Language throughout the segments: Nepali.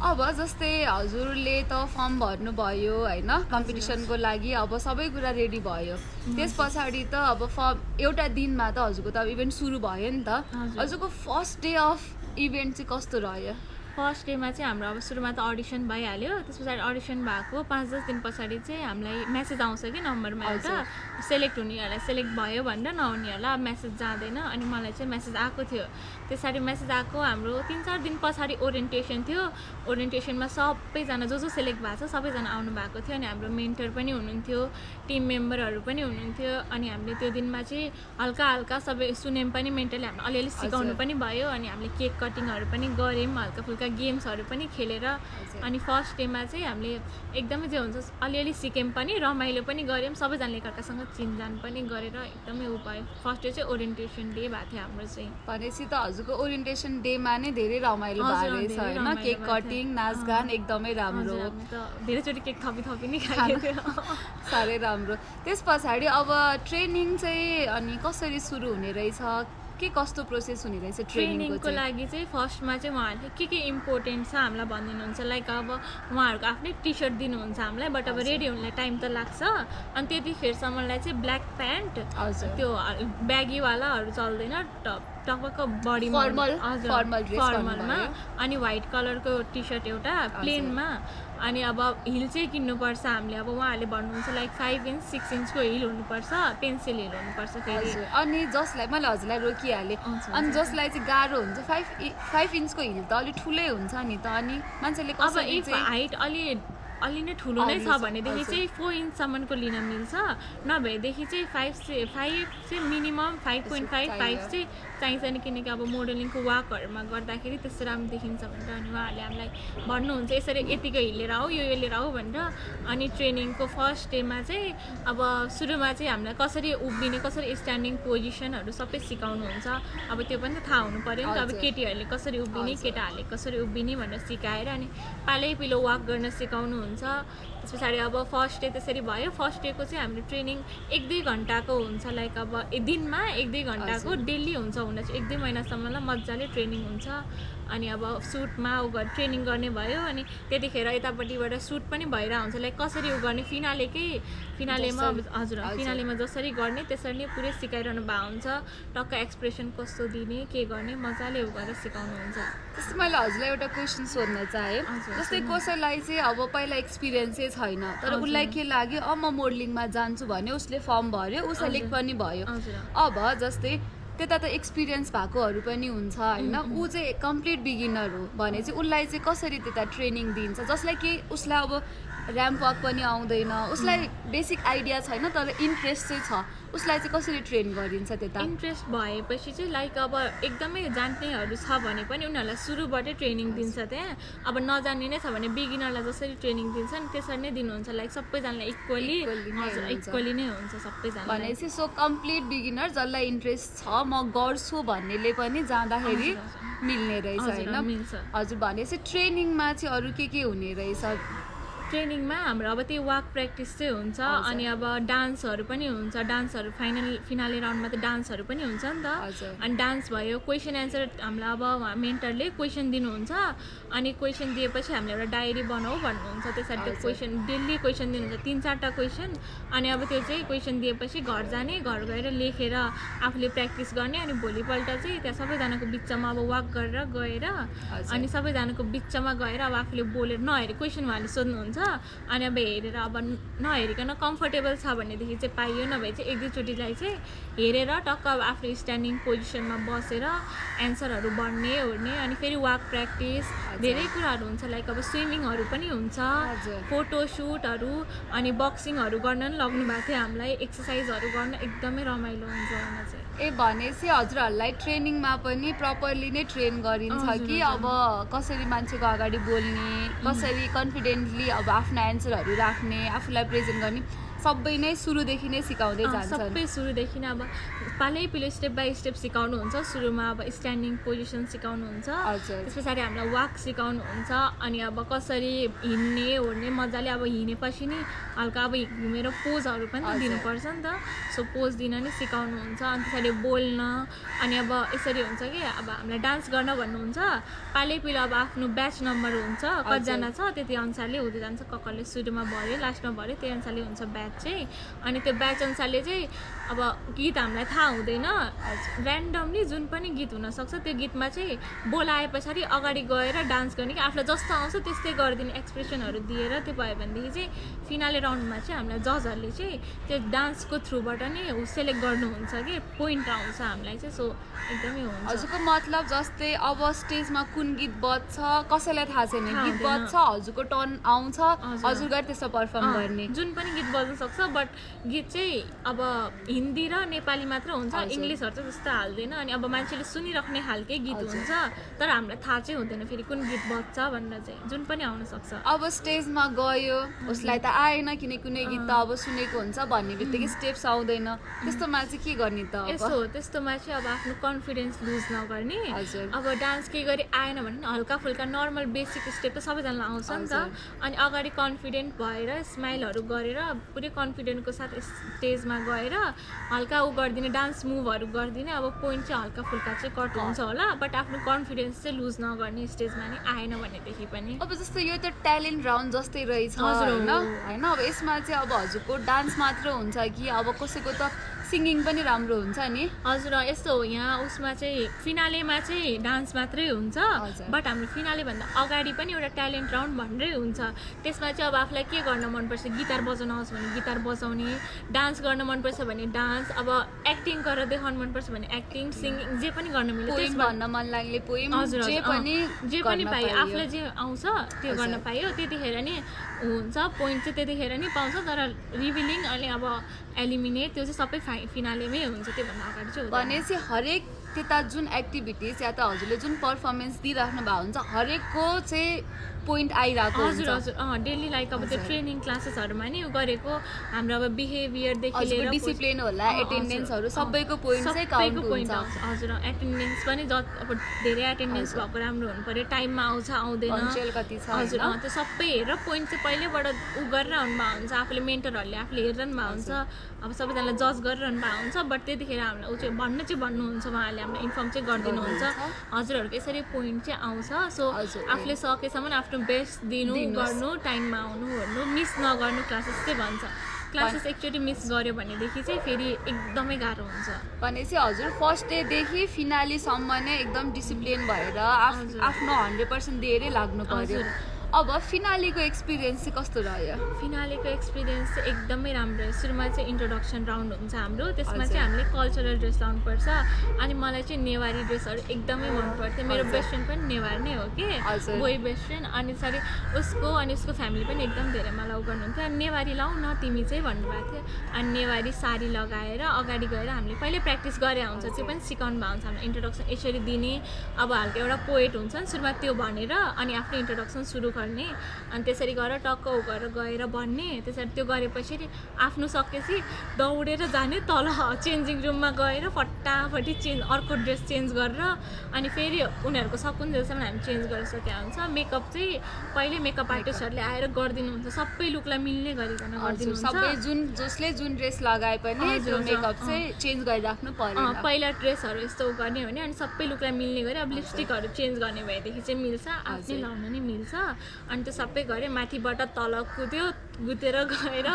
अब जस्तै हजुरले त फर्म भर्नुभयो होइन कम्पिटिसनको लागि, अब सबै कुरा रेडी भयो, त्यस पछाडि त अब फर्म एउटा दिनमा त हजुरको त अब इभेन्ट सुरु भयो नि त। हजुरको फर्स्ट डे अफ इभेन्ट चाहिँ कस्तो रह्यो? फर्स्ट डेमा चाहिँ हाम्रो अब सुरुमा त अडिसन भइहाल्यो, त्यस पछाडि अडिसन भएको 5-10 दिन पछाडि चाहिँ हामीलाई मेसेज आउँछ कि नम्बरमा एउटा सेलेक्ट हुनेहरूलाई सेलेक्ट भयो भनेर, नहुनेहरूलाई अब मेसेज जाँदैन। अनि मलाई चाहिँ मेसेज आएको थियो, त्यसरी मेसेज आएको हाम्रो 3-4 दिन पछाडि ओरिएन्टेसन थियो। ओरिएन्टेसनमा सबैजना जो सेलेक्ट भएको छ सबैजना आउनु भएको थियो। अनि हाम्रो मेन्टर पनि हुनुहुन्थ्यो, टिम मेम्बरहरू पनि हुनुहुन्थ्यो। अनि हामीले त्यो दिनमा चाहिँ हल्का हल्का सबै सुन्यौँ पनि, मेन्टरले हामीलाई अलिअलि सिकाउनु पनि भयो। अनि हामीले केक कटिङहरू पनि गऱ्यौँ, हल्का फुल्का गेम्सहरू पनि खेलेर। अनि फर्स्ट डेमा चाहिँ हामीले एकदमै जे हुन्छ अलिअलि सिक्यौँ पनि, रमाइलो पनि गऱ्यौँ, सबैजनाले एकअर्कासँग चिनजान पनि गरेर एकदमै उ भयो। फर्स्ट डे चाहिँ ओरिएन्टेसन डे भएको थियो हाम्रो चाहिँ। भनेपछि त हजुरको ओरिएन्टेसन डेमा नै धेरै रमाइलो भएको रहेछ होइन? केक कटिङ, नाचगान एकदमै राम्रो, धेरैचोटि केक थपी नै खाएको थियो। साह्रै राम्रो। त्यस पछाडि अब ट्रेनिङ चाहिँ अनि कसरी सुरु हुने रहेछ, के कस्तो प्रोसेस हुने रहेछ ट्रेनिङको लागि चाहिँ? फर्स्टमा चाहिँ उहाँहरूले के इम्पोर्टेन्ट छ हामीलाई भनिदिनुहुन्छ। लाइक अब उहाँहरूको आफ्नै टी सर्ट दिनुहुन्छ हामीलाई, बट अब रेडी हुनलाई टाइम त लाग्छ। अनि त्यतिखेरसम्मलाई चाहिँ ब्ल्याक प्यान्ट, त्यो ब्यागीवालाहरू चल्दैन, टपक्क बडी फर्मलमा, अनि व्हाइट कलरको टी सर्ट एउटा प्लेनमा। अनि अब हिल चाहिँ किन्नुपर्छ हामीले। अब उहाँहरूले भन्नुहुन्छ लाइक 5 इंच 6 इंचको हिल हुनुपर्छ, पेन्सिल हिल हुनुपर्छ फेरि। अनि जसलाई मैले हजुरलाई रोकिहालेँ, अनि जसलाई चाहिँ गाह्रो हुन्छ 5 इंचको हिल त अलिक ठुलै हुन्छ नि त। अनि मान्छेले अब इफ हाइट अलि नै ठुलो नै छ भनेदेखि चाहिँ 4 इंचसम्मको लिन मिल्छ, नभएदेखि चाहिँ 5 चाहिँ मिनिमम 5.5 चाहिँ चाहिन्छ नि। किनकि अब मोडलिङको वाकहरूमा गर्दाखेरि त्यस्तो राम्रो देखिन्छ भनेर अनि उहाँहरूले हामीलाई भन्नुहुन्छ यसरी यतिको हिलेर आऊ, यो लिएर आऊ भनेर। अनि ट्रेनिङको फर्स्ट डेमा चाहिँ अब सुरुमा चाहिँ हामीलाई कसरी उभिने, कसरी स्ट्यान्डिङ पोजिसनहरू सबै सिकाउनुहुन्छ। अब त्यो पनि त थाहा हुनु पऱ्यो नि त। अब केटीहरूले कसरी उभिने, केटाहरूले कसरी उभिने भनेर सिकाएर अनि पालैपिलो वाक गर्न सिकाउनुहुन्छ। त्यस पछाडि अब फर्स्ट डे त्यसरी भयो। फर्स्ट डेको चाहिँ हाम्रो ट्रेनिङ 1-2 घन्टाको हुन्छ। लाइक अब दिनमा 1-2 घन्टाको डेली हुन्छ, हुन चाहिँ 1-2 महिनासम्मलाई मजाले ट्रेनिङ हुन्छ। अनि अब सुटमा ट्रेनिङ गर्ने भयो। अनि त्यतिखेर यतापट्टिबाट सुट पनि भइरहेको हुन्छ, लाइक कसरी गर्ने फिनालेमा हजुर फिनालेमा जसरी गर्ने त्यसरी नै पुरै सिकाइरहनु भएको हुन्छ। टक्क एक्सप्रेसन कस्तो दिने, के गर्ने मजाले गरेर सिकाउनुहुन्छ। जस्तै मैले हजुरलाई एउटा क्वेसन सोध्न चाहेँ, जस्तै कसैलाई चाहिँ अब पहिला एक्सपिरियन्सै छैन, तर उसलाई के लाग्यो अब म मोडलिङमा जान्छु भने उसले फर्म भर्यो, ऊ सेलेक्ट पनि भयो। अब जस्तै त्यता त एक्सपिरियन्स भएकोहरू पनि हुन्छ होइन, ऊ चाहिँ कम्प्लिट बिगिनर हो भने चाहिँ उसलाई चाहिँ कसरी त्यता ट्रेनिङ दिन्छ? जसलाई कि उसलाई अब ऱ्याम्प वक पनि आउँदैन, उसलाई बेसिक आइडिया छैन तर इन्ट्रेस्ट चाहिँ छ, उसलाई चाहिँ कसरी ट्रेन गरिन्छ त्यता? इन्ट्रेस्ट भएपछि चाहिँ लाइक अब एकदमै जान्नेहरू छ भने पनि उनीहरूलाई सुरुबाटै ट्रेनिङ दिन्छ त्यहाँ। अब नजान्ने नै छ भने बिगिनरलाई जसरी ट्रेनिङ दिन्छ नि त्यसरी नै दिनुहुन्छ। लाइक सबैजनालाई इक्वली नै हुन्छ सबैजना भनेपछि। सो कम्प्लिट बिगिनर जसलाई इन्ट्रेस्ट छ म गर्छु भन्नेले पनि जाँदाखेरि मिल्ने रहेछ होइन? हजुर भनेपछि ट्रेनिङमा चाहिँ अरू के हुने रहेछ? ट्रेनिङमा हाम्रो अब त्यो वाक प्र्याक्टिस चाहिँ हुन्छ। अनि अब डान्सहरू पनि हुन्छ, डान्सहरू फिनाले राउन्डमा त डान्सहरू पनि हुन्छ नि त। अनि डान्स भयो, क्वेसन एन्सर हामीलाई अब मेन्टरले क्वेसन दिनुहुन्छ। अनि क्वेसन दिएपछि हामीले एउटा डायरी बनाऊ भन्नुहुन्छ, त्यसरी त्यो क्वेसन डेली क्वेसन दिनुहुन्छ, 3-4टा क्वेसन। अनि अब त्यो चाहिँ क्वेसन दिएपछि घर जाने, घर गएर लेखेर आफूले प्र्याक्टिस गर्ने। अनि भोलिपल्ट चाहिँ त्यहाँ सबैजनाको बिचमा अब वाक गरेर गएर अनि सबैजनाको बिचमा गएर अब आफूले बोलेर नहेरी क्वेसन उहाँले सोध्नुहुन्छ। अनि अब हेरेर अब नहेरिकन कम्फर्टेबल छ भनेदेखि चाहिँ पाइयो, नभए चाहिँ 1-2 चोटिलाई चाहिँ हेरेर टक्क अब आफूले स्ट्यान्डिङ पोजिसनमा बसेर एन्सरहरू भन्ने ओर्ने। अनि फेरि वाक प्र्याक्टिस धेरै कुराहरू हुन्छ। लाइक अब स्विमिङहरू पनि हुन्छ, फोटोसुटहरू, अनि बक्सिङहरू गर्न पनि लग्नु भएको थियो हामीलाई। एक्सर्साइजहरू गर्न एकदमै रमाइलो हुन्छ हुन चाहिँ। भनेपछि हजुरहरूलाई ट्रेनिङमा पनि प्रपरली नै ट्रेन गरिन्छ कि अब कसरी मान्छेको अगाडि बोल्ने, कसरी कन्फिडेन्टली अब आफ्नो एन्सरहरू राख्ने, आफूलाई प्रेजेन्ट गर्ने सबै नै सुरुदेखि नै सिकाउँदै जान्छन् सबै सुरुदेखि नै अब पालैपिलो स्टेप बाई स्टेप सिकाउनुहुन्छ सुरुमा अब स्ट्यान्डिङ पोजिसन सिकाउनुहुन्छ हजुर त्यस पछाडि हामीलाई वाक सिकाउनुहुन्छ अनि अब कसरी हिँड्ने ओर्ने मजाले अब हिँडेपछि नि हल्का अब घुमेर पोजहरू पनि त दिनुपर्छ नि त सो पोज दिन नि सिकाउनुहुन्छ अनि त्यसरी बोल्न अनि अब यसरी हुन्छ कि अब हामीलाई डान्स गर्न भन्नुहुन्छ पालैपिलो अब आफ्नो ब्याच नम्बर हुन्छ कतिजना छ त्यति अनुसारले हुँदै जान्छ कसले सुरुमा भयो लास्टमा भयो त्यही अनुसारले हुन्छ ब्याच चाहिँ अनि त्यो ब्याच अनुसारले चाहिँ अब गीत हामीलाई थाहा हुँदैन ऱ्यान्डमली जुन पनि गीत हुनसक्छ त्यो गीतमा चाहिँ बोलाए पछाडि अगाडि गएर डान्स गर्ने कि आफूलाई जस्तो आउँछ त्यस्तै गरिदिने एक्सप्रेसनहरू दिएर त्यो भयो भनेदेखि चाहिँ फिनाले राउन्डमा चाहिँ हामीलाई जजहरूले चाहिँ त्यो डान्सको थ्रुबाट नै सेलेक्ट गर्नुहुन्छ कि पोइन्ट आउँछ हामीलाई चाहिँ सो एकदमै हुन्छ हजुरको मतलब जस्तै अब स्टेजमा कुन गीत बज्छ कसैलाई थाहा छैन गीत बज्छ हजुरको टर्न आउँछ हजुर गएर त्यसमा पर्फर्म गर्ने जुन पनि गीत बज्न सक्छ बट गीत चाहिँ अब हिन्दी र नेपाली मात्र हुन्छ इङ्ग्लिसहरू चाहिँ त्यस्तो हाल्दैन अनि अब मान्छेले सुनिराख्ने खालकै गीत हुन्छ तर हामीलाई थाहा चाहिँ हुँदैन फेरि कुन गीत बज्छ भनेर चाहिँ जुन पनि आउन सक्छ अब स्टेजमा गयो उसलाई त आएन किनकि कुनै गीत त अब सुनेको हुन्छ भन्ने बित्तिकै स्टेप्स आउँदैन त्यस्तोमा चाहिँ के गर्ने त यस्तो हो त्यस्तोमा चाहिँ अब आफ्नो कन्फिडेन्स लुज नगर्ने अब डान्स केही गरी आएन भने हल्का फुल्का नर्मल बेसिक स्टेप त सबैजनालाई आउँछ नि त अनि अगाडि कन्फिडेन्ट भएर स्माइलहरू गरेर पुरै कन्फिडेन्टको साथ स्टेजमा गएर हल्का उ गरिदिने डान्स मुभहरू गरिदिने अब पोइन्ट चाहिँ हल्का फुल्का चाहिँ कट हुन्छ होला बट आफ्नो कन्फिडेन्स चाहिँ लुज नगर्ने स्टेजमा नै आएन भनेदेखि पनि अब जस्तो यो त ट्यालेन्ट राउन्ड जस्तै रहेछ होइन अब यसमा चाहिँ अब हजुरको डान्स मात्र हुन्छ कि अब कसैको त सिङ्गिङ पनि राम्रो हुन्छ नि हजुर यस्तो हो यहाँ उसमा चाहिँ फिनालेमा चाहिँ डान्स मात्रै हुन्छ बट हाम्रो फिनालेभन्दा अगाडि पनि एउटा ट्यालेन्ट राउन्ड भन्दै हुन्छ त्यसमा चाहिँ अब आफूलाई के गर्न मनपर्छ गिटार बजाउन आउँछ भने गिटार बजाउने डान्स गर्न मनपर्छ भने डान्स अब एक्टिङ गरेर देखाउनु मनपर्छ भने एक्टिङ सिङ्गिङ जे पनि गर्न मिल्छ भन्न मन लाग्ने पोइम जे पनि पायो आफूलाई जे आउँछ त्यो गर्न पायो त्यतिखेर नि हुन्छ पोइन्ट चाहिँ त्यतिखेर नि पाउँछ तर रिभिलिङ अनि अब एलिमिनेट त्यो चाहिँ सबै फिनालेमै हुन्छ त्योभन्दा अगाडि चाहिँ भनेपछि हरेक त्यता जुन एक्टिभिटिज या त हजुरले जुन पर्फर्मेन्स दिइराख्नु भएको हुन्छ हरेकको चाहिँ पोइन्ट आइरहेको हजुर हजुर डेली लाइक अब त्यो ट्रेनिङ क्लासेसहरूमा नि गरेको हाम्रो अब बिहेभियरदेखि लिएर डिसिप्लिन होला एटेन्डेन्सहरू सबैको पोइन्ट चाहिँ काउन्ट हुन्छ हजुर एटेन्डेन्स पनि अब धेरै एटेन्डेन्स भएको राम्रो हुनु पर्यो टाइममा आउँछ आउँदैन कति छ हजुर त्यो सबै हेरेर पोइन्ट चाहिँ पहिल्यैबाट उ गरेर आउनुभएको हुन्छ आफूले मेन्टरहरूले आफूले हेरिरहनु भएको हुन्छ अब सबैजनालाई जज गरिरहनु भएको हुन्छ बट त्यतिखेर हामीलाई ऊ चाहिँ भन्नुहुन्छ उहाँहरूले हामीलाई इन्फर्म चाहिँ गरिदिनुहुन्छ हजुरहरूको यसरी पोइन्ट चाहिँ आउँछ सो आफूले सकेसम्म आफ्नो बेस्ट दिनु गर्नु टाइममा आउनु हेर्नु मिस नगर्नु क्लासेस चाहिँ भन्छ क्लासेस एकचोटि मिस गर्यो भनेदेखि चाहिँ फेरि एकदमै गाह्रो हुन्छ भनेपछि हजुर फर्स्ट डेदेखि फिनालीसम्म नै एकदम डिसिप्लिन भएर आफ्नो 100% दिएरै लाग्नु पर्यो अब फिनालेको एक्सपिरियन्स चाहिँ कस्तो रह्यो फिनालेको एक्सपिरियन्स चाहिँ एकदमै राम्रो रह्यो सुरुमा चाहिँ इन्ट्रोडक्सन राउन्ड हुन्छ हाम्रो त्यसमा चाहिँ हामीले कल्चरल ड्रेस लाउनुपर्छ अनि मलाई चाहिँ नेवारी ड्रेसहरू एकदमै मन पर्थ्यो मेरो बेस्ट फ्रेन्ड पनि नेवार नै हो कि बोय बेस्ट फ्रेन्ड अनि सरी उसको अनि उसको फ्यामिली पनि एकदम धेरै मलाई गर्नुहुन्थ्यो अनि नेवारी लाउ न तिमी चाहिँ भन्नुभएको थियो अनि नेवारी साडी लगाएर अगाडि गएर हामीले पहिल्यै प्र्याक्टिस गरे हुन्छ त्यो पनि सिकाउनु भएको हुन्छ हाम्रो इन्ट्रोडक्सन यसरी दिने अब हालको एउटा पोएट हुन्छ नि सुरुमा त्यो भनेर अनि आफ्नो इन्ट्रोडक्सन सुरु गर्ने अनि त्यसरी गरेर टक्क गरेर गएर भन्ने त्यसरी त्यो गरेपछि आफ्नो सकेपछि दौडेर जाने तल चेन्जिङ रुममा गएर फटाफटी अर्को ड्रेस चेन्ज गरेर अनि फेरि उनीहरूको सकुन्जेलसम्म हामी चेन्ज गरिसकेका हुन्छ मेकअप चाहिँ पहिले मेकअप आर्टिस्टहरूले आएर गरिदिनुहुन्छ सबै लुकलाई मिल्ने गरिकन गरिदिनुहुन्छ सबै जसले जुन ड्रेस लगाए पनि त्यो मेकअप चाहिँ चेन्ज गरिराख्नु पर्यो पहिला ड्रेसहरू यस्तो गर्ने भने अनि सबै लुकलाई मिल्ने गरी अब लिपस्टिकहरू चेन्ज गर्ने भएदेखि चाहिँ मिल्छ आफ्नै लाउन नि मिल्छ अनि त्यो सबै गऱ्यो माथिबाट तल कुद्यो गुतेर गएर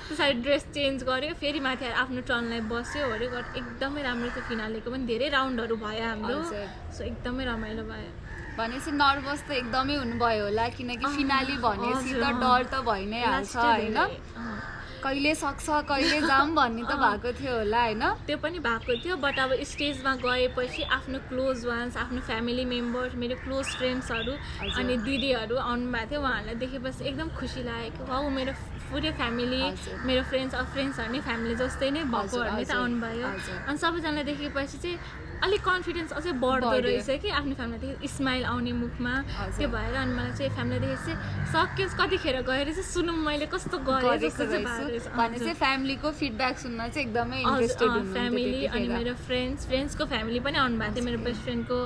त्यसरी ड्रेस चेन्ज गर्यो फेरि माथि आएर आफ्नो टर्नलाई बस्यो ओऱ्यो एकदमै राम्रो थियो फिनालेको पनि धेरै राउन्डहरू भयो हाम्रो सो एकदमै रमाइलो भयो भनेपछि नर्भस त एकदमै हुनुभयो होला किनकि फिनाली भनेपछि त डर त भइ नै हाल्छ होइन कहिले सक्छ कहिले जाम भन्ने त भएको थियो होला होइन त्यो पनि भएको थियो बट अब स्टेजमा गएपछि आफ्नो क्लोज वान्स आफ्नो फ्यामिली मेम्बर्स मेरो क्लोज फ्रेन्ड्सहरू अनि दिदीहरू आउनुभएको थियो उहाँहरूलाई देखेपछि एकदम खुसी लागेको वाउ मेरो पुरै फ्यामिली मेरो फ्रेन्ड्सहरू नै फ्यामिली जस्तै नै भएकोहरूले त आउनुभयो अनि सबैजनालाई देखेपछि चाहिँ अलिक कन्फिडेन्स अझै बढ्दो रहेछ कि आफ्नो फ्यामिलीदेखि स्माइल आउने मुखमा त्यो भएर अनि मलाई चाहिँ फ्यामिलीदेखि चाहिँ सकियोस् कतिखेर गएर चाहिँ सुनौँ मैले कस्तो गरेँ जस्तो चाहिँ भने चाहिँ फ्यामिलीको फिडब्याक सुन्न चाहिँ एकदमै इन्ट्रेस्टेड हुनुहुन्छ फ्यामिली अनि मेरो फ्रेन्ड्सको फ्यामिली पनि आउनुभएको थियो मेरो बेस्ट फ्रेन्डको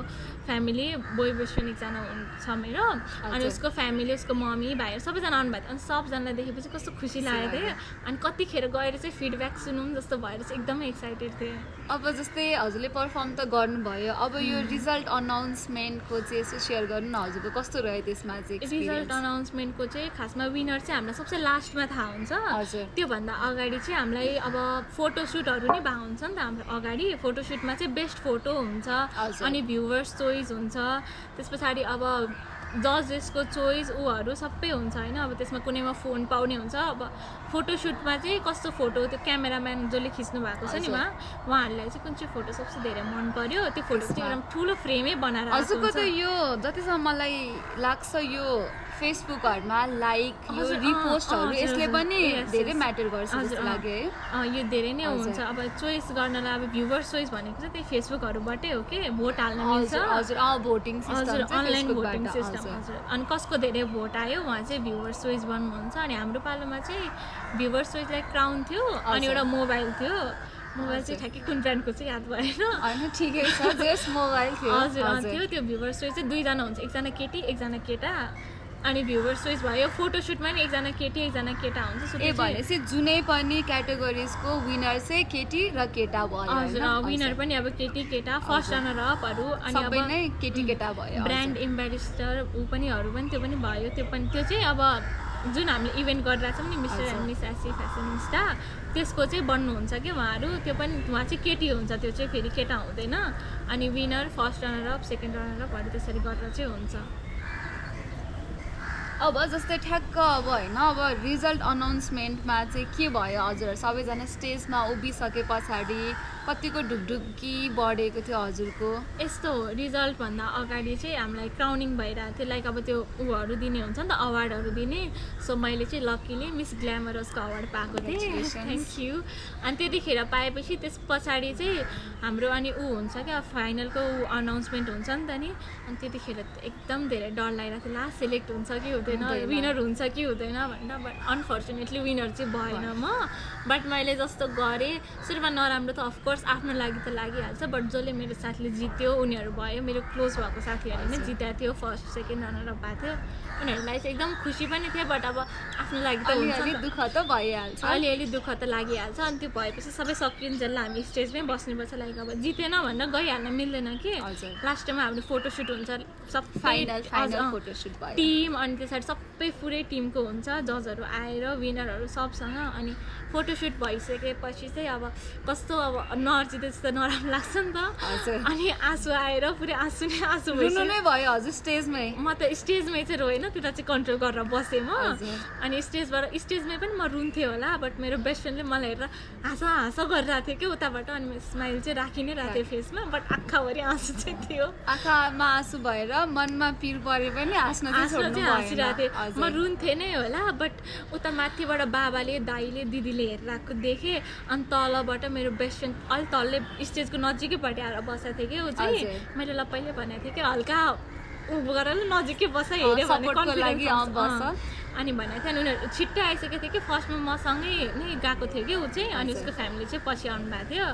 फ्यामिली बोय बेस्ट फ्रेन्ड एकजना छ मेरो अनि उसको फ्यामिली उसको मम्मी भाइहरू सबैजना आउनुभएको थियो अनि सबजनालाई देखेपछि कस्तो खुसी लागेको थियो अनि कतिखेर गएर चाहिँ फिडब्याक सुनौँ जस्तो भएर चाहिँ एकदमै एक्साइटेड थिएँ अब जस्तै हजुरले पर्फर्म त गर्नुभयो अब यो रिजल्ट अनाउन्समेन्टको चाहिँ यसो सेयर गर्नु न हजुरको कस्तो रह्यो त्यसमा चाहिँ रिजल्ट अनाउन्समेन्टको चाहिँ खासमा विनर चाहिँ हामीलाई सबसे लास्टमा थाहा हुन्छ त्योभन्दा अगाडि चाहिँ हामीलाई अब फोटोसुटहरू नै भएको हुन्छ नि त हाम्रो अगाडि फोटोसुटमा चाहिँ बेस्ट फोटो हुन्छ अनि भ्युवर्स चोइस हुन्छ त्यस पछाडि अब जजेसको चोइस ऊहरू सबै हुन्छ होइन अब त्यसमा कुनैमा फोन पाउने हुन्छ अब फोटोसुटमा चाहिँ कस्तो फोटो त्यो क्यामेराम्यान जसले खिच्नु भएको छ नि उहाँहरूलाई चाहिँ कुन चाहिँ फोटो सबसे धेरै मन पर्यो त्यो फोटो चाहिँ एकदम ठुलो फ्रेमै बनाएर हजुरको त यो जतिसम्म मलाई लाग्छ यो फेसबुकहरूमा लाइक यो रिपोस्टहरू यसले पनि धेरै म्याटर गर्छ जस्तो लाग्यो है यो धेरै नै हुन्छ अब चोइस गर्नलाई अब भ्युवर्स चोइस भनेको चाहिँ त्यही फेसबुकहरूबाटै हो कि भोट हाल्न मिल्छ हजुर भोटिङ सिस्टम हजुर अनलाइन भोटिङ सिस्टम हजुर अनि कसको धेरै भोट आयो उहाँ चाहिँ भ्युवर्स चोइस बन्नुहुन्छ अनि हाम्रो पालोमा चाहिँ भ्युवर्स चोइसलाई क्राउन थियो अनि एउटा मोबाइल थियो मोबाइल चाहिँ ठ्याक्कै कुन ब्रान्डको चाहिँ याद भएन होइन ठिकै छ जस मोबाइल थियो हजुर त्यो भ्युवर्स चोइस चाहिँ दुईजना हुन्छ एकजना केटी एकजना केटा अनि भ्युवर्स चोइस भयो फोटोसुटमा नि एकजना केटी एकजना केटा हुन्छ भनेपछि जुनै पनि क्याटेगोरिजको विनर चाहिँ केटी र केटा भयो हजुर विनर पनि अब केटी केटा फर्स्ट रनर अपहरू अनि अब नै केटी केटा भयो ब्रान्ड एम्बेसेडर पनि त्यो पनि भयो त्यो चाहिँ अब जुन हामीले इभेन्ट गरिरहेको छौँ नि मिस्टर एन्ड मिस एसी फेसनिस्टा त्यसको चाहिँ बन्नुहुन्छ कि उहाँहरू उहाँ चाहिँ केटी हुन्छ त्यो चाहिँ फेरि केटा हुँदैन अनि winner first runner up second runner अपहरू त्यसरी गरेर चाहिँ हुन्छ अब जस्तै ठ्याक्क अब होइन अब रिजल्ट अनाउन्समेन्टमा चाहिँ के भयो हजुर सबैजना स्टेजमा उभिसके पछाडि कतिको ढुकढुकी बढेको थियो हजुरको यस्तो हो रिजल्टभन्दा अगाडि चाहिँ हामीलाई क्राउनिङ भइरहेको थियो लाइक अब त्यो ऊहरू दिने हुन्छ नि त अवार्डहरू दिने सो मैले चाहिँ लक्कीली मिस ग्ल्यामरसको अवार्ड पाएको थिएँ थ्याङ्क यू अनि त्यतिखेर पाएपछि त्यस पछाडि चाहिँ हाम्रो अनि हुन्छ क्या फाइनलको अनाउन्समेन्ट हुन्छ नि त नि अनि त्यतिखेर एकदम धेरै डर लागिरहेको थियो लास्ट सेलेक्ट हुन्छ कि हुँदैन विनर हुन्छ कि हुँदैन भनेर बट अनफर्चुनेटली विनर चाहिँ भएन म बट मैले जस्तो गरेँ सुरुमा नराम्रो त अफकोर्स आफ्नो लागि त लागिहाल्छ बट जसले मेरो साथीले जित्यो उनीहरू भयो मेरो क्लोज भएको साथीहरूले नै जिताएको थियो फर्स्ट सेकेन्ड रनर अप भएको थियो उनीहरूलाई चाहिँ एकदम खुसी पनि थियो बट अब आफ्नो लागि त अलिअलि दुःख त भइहाल्छ अलिअलि दुःख त लागिहाल्छ अनि त्यो भएपछि सबै सकिन्जेल हामी स्टेजमै बस्नुपर्छ लाइक अब जितेन भनेर गइहाल्न मिल्दैन कि लास्ट टाइममा हाम्रो फोटोसुट हुन्छ सबै फाइनल टिम अनि त्यसरी सबै पुरै टिमको हुन्छ जजहरू आएर विनरहरू सबसँग अनि फोटोसुट भइसकेपछि चाहिँ अब कस्तो अब नजिते जस्तो नराम्रो लाग्छ नि त अनि आँसु आएर पुरै आँसु नै भयो हजुर स्टेजमै म त स्टेजमै चाहिँ रोएन त्यता चाहिँ कन्ट्रोल गरेर बसेँ म अनि स्टेजमै पनि म रुन्थेँ होला बट मेरो बेस्ट फ्रेन्डले मलाई हेरेर हाँस गरिरहेको थियो कि उताबाट अनि स्माइल चाहिँ राखि नै रहेको थियो फेसमा बट आँखाभरि आँसु चाहिँ थियो आँखामा आँसु भएर मनमा पिर परे पनि हाँस्न चाहिँ हाँसिरहेको थिएँ म रुन्थेँ नै होला बट उता माथिबाट बाबाले दाइले दिदीले हेरिरहेको देखेँ अनि तलबाट मेरो बेस्ट फ्रेन्ड अलि तलले स्टेजको नजिकैपट्टि आएर बसेको थिएँ कि ऊ चाहिँ मैले ल पहिले भनेको थिएँ कि हल्का उ गरेर नजिकै बस हेऱ्यो भने अनि भनेको थियो अनि उनीहरू छिट्टै आइसकेको थियो कि फर्स्टमा मसँगै नै गएको थियो कि ऊ चाहिँ अनि उसको फ्यामिली चाहिँ पछि आउनु भएको थियो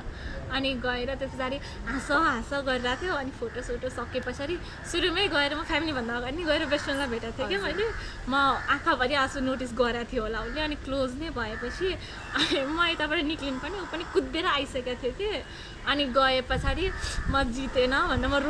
अनि गएर त्यस पछाडि हाँस गरिरहेको थियो अनि फोटोसोटो सके पछाडि सुरुमै गएर म फ्यामिलीभन्दा अगाडि गएर बेस्ट फ्रेन्डलाई भेटेको थिएँ कि मैले म आँखाभरि आँसु नोटिस गरेको थियो होला उसले अनि क्लोज नै भएपछि अनि म यताबाट निक्लिनु पनि ऊ पनि कुदेर आइसकेको थियो कि अनि गए पछाडि म जितेन भनेर म